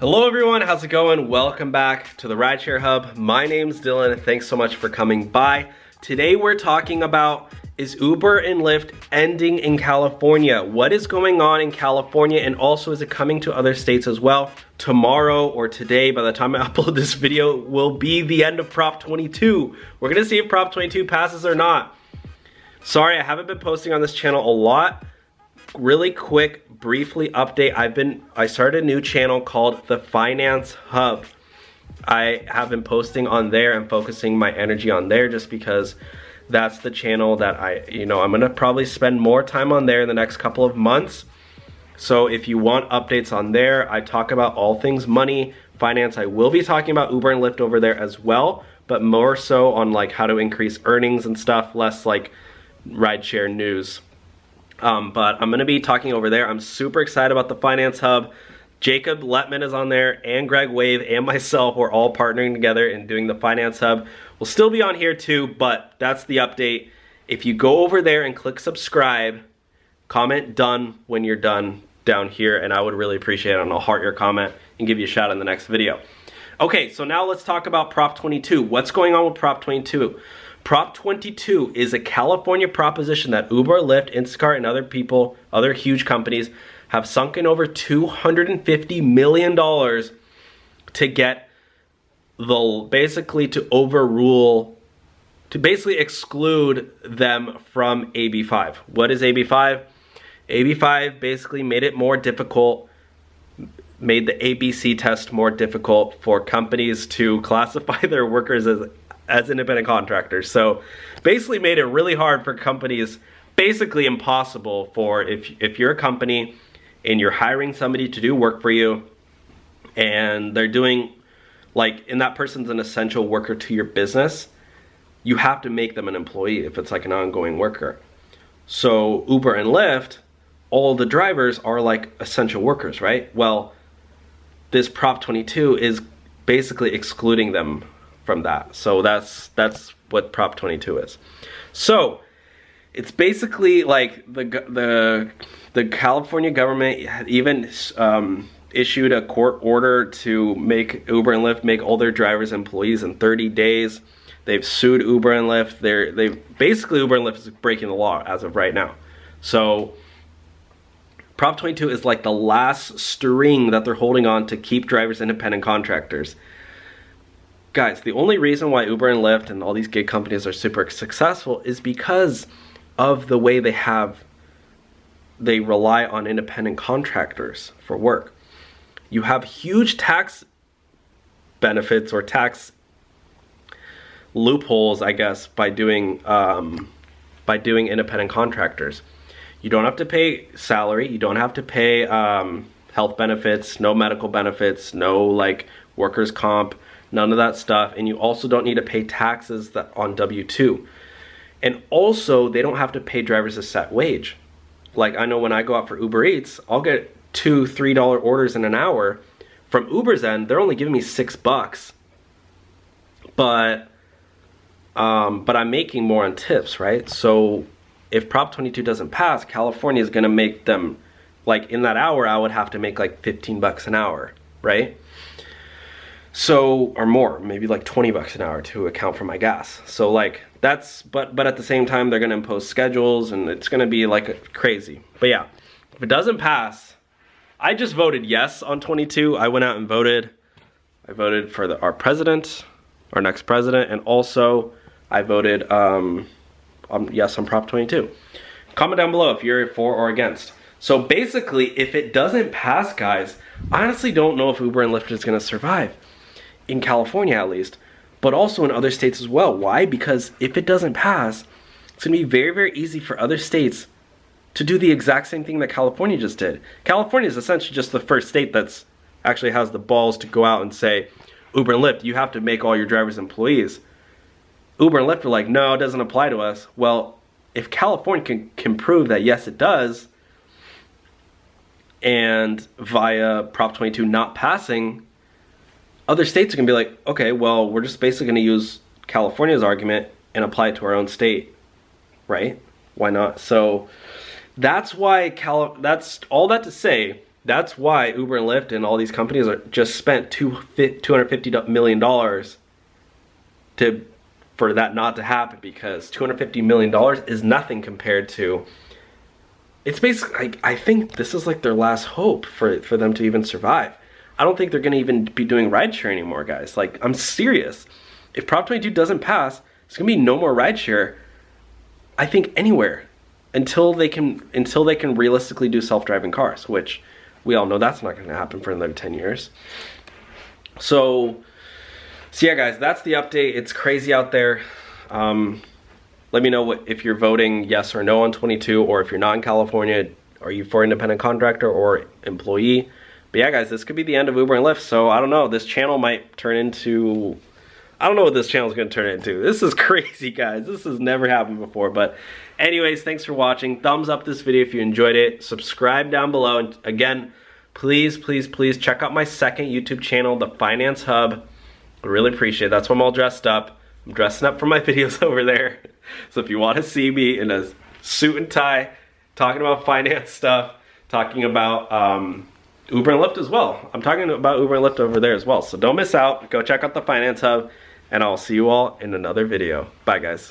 Hello everyone, how's it going? Welcome back to the Rideshare Hub. My name's Dylan. Thanks so much for coming by. Today we're talking about, is Uber and Lyft ending in California? What is going on in California, and also is it coming to other states as well? Tomorrow or today, by the time I upload this video, will be the end of Prop 22. We're gonna see if Prop 22 passes or not. Sorry, I haven't been posting on this channel a lot. Really quick, briefly update. I started a new channel called The Finance Hub. I have been posting on there and focusing my energy on there just because that's the channel that I'm gonna probably spend more time on there in the next couple of months. So if you want updates on there, I talk about all things money, finance. I will be talking about Uber and Lyft over there as well, but more so on like how to increase earnings and stuff, less like rideshare news. But I'm gonna be talking over there. I'm super excited about the Finance Hub. Jacob Letman is on there, and Greg Wave and myself. We're all partnering together and doing the Finance Hub. We'll still be on here too, but that's the update. If you go over there and click subscribe, comment done when you're done down here, and I would really appreciate it, and I'll heart your comment and give you a shout in the next video. Okay, so now let's talk about Prop 22. What's going on with Prop 22? Prop 22 is a California proposition that Uber, Lyft, Instacart, and other huge companies have sunk in over $250 million to get basically exclude them from AB5. What is AB5? AB5 basically made it more difficult, made the ABC test more difficult for companies to classify their workers as independent contractors. So basically made it really hard for companies, basically impossible for if you're a company and you're hiring somebody to do work for you and they're doing and that person's an essential worker to your business, you have to make them an employee if it's like an ongoing worker. So Uber and Lyft, all the drivers are like essential workers, right? Well, this Prop 22 is basically excluding them from that. So that's what Prop 22 is. So it's basically like the California government even issued a court order to make Uber and Lyft make all their drivers employees in 30 days. They've sued Uber and Lyft. Basically Uber and Lyft is breaking the law as of right now. So Prop 22 is like the last string that they're holding on to keep drivers independent contractors. Guys, the only reason why Uber and Lyft and all these gig companies are super successful is because of the way they rely on independent contractors for work. You have huge tax benefits or tax loopholes, I guess, by doing independent contractors. You don't have to pay salary, you don't have to pay health benefits, no medical benefits, no like workers' comp, none of that stuff, and you also don't need to pay taxes on W-2. And also, they don't have to pay drivers a set wage. Like, I know when I go out for Uber Eats, I'll get $2, $3 orders in an hour. From Uber's end, they're only giving me $6. But I'm making more on tips, right? So if Prop 22 doesn't pass, California is gonna make them, like in that hour, I would have to make like $15 an hour, right? So, or more, maybe like $20 an hour to account for my gas. So like that's, but at the same time, they're gonna impose schedules and it's gonna be like crazy. But yeah, if it doesn't pass, I just voted yes on 22. I went out and voted. I voted for our president, our next president, and also I voted yes on Prop 22. Comment down below if you're for or against. So basically, if it doesn't pass, guys, I honestly don't know if Uber and Lyft is gonna survive. In California at least, but also in other states as well. Why? Because if it doesn't pass, it's gonna be very, very easy for other states to do the exact same thing that California just did. California is essentially just the first state that's actually has the balls to go out and say, Uber and Lyft, you have to make all your drivers employees. Uber and Lyft are like, no, it doesn't apply to us. Well, if California can prove that yes, it does, and via Prop 22 not passing, other states are gonna be like, okay, well, we're just basically gonna use California's argument and apply it to our own state, right? Why not? So that's why, that's all that to say, That's why Uber and Lyft and all these companies are just spent $250 million for that not to happen, because $250 million is nothing compared to, it's basically, like, I think this is like their last hope for them to even survive. I don't think they're gonna even be doing rideshare anymore, guys. Like, I'm serious. If Prop 22 doesn't pass, there's gonna be no more rideshare, I think, anywhere, until they can realistically do self-driving cars, which we all know that's not gonna happen for another 10 years. So yeah, guys, that's the update. It's crazy out there. Let me know if you're voting yes or no on 22, or if you're not in California, are you for independent contractor or employee? But yeah, guys, this could be the end of Uber and Lyft. So I don't know, this channel might turn into, I don't know what this channel is gonna turn into. This is crazy, guys. This has never happened before. But anyways, thanks for watching. Thumbs up this video if you enjoyed it. Subscribe down below. And again, please, please, please check out my second YouTube channel, The Finance Hub. I really appreciate it. That's why I'm all dressed up. I'm dressing up for my videos over there. So if you want to see me in a suit and tie, talking about finance stuff, talking about Uber and Lyft as well. I'm talking about Uber and Lyft over there as well. So don't miss out. Go check out The Finance Hub, and I'll see you all in another video. Bye, guys.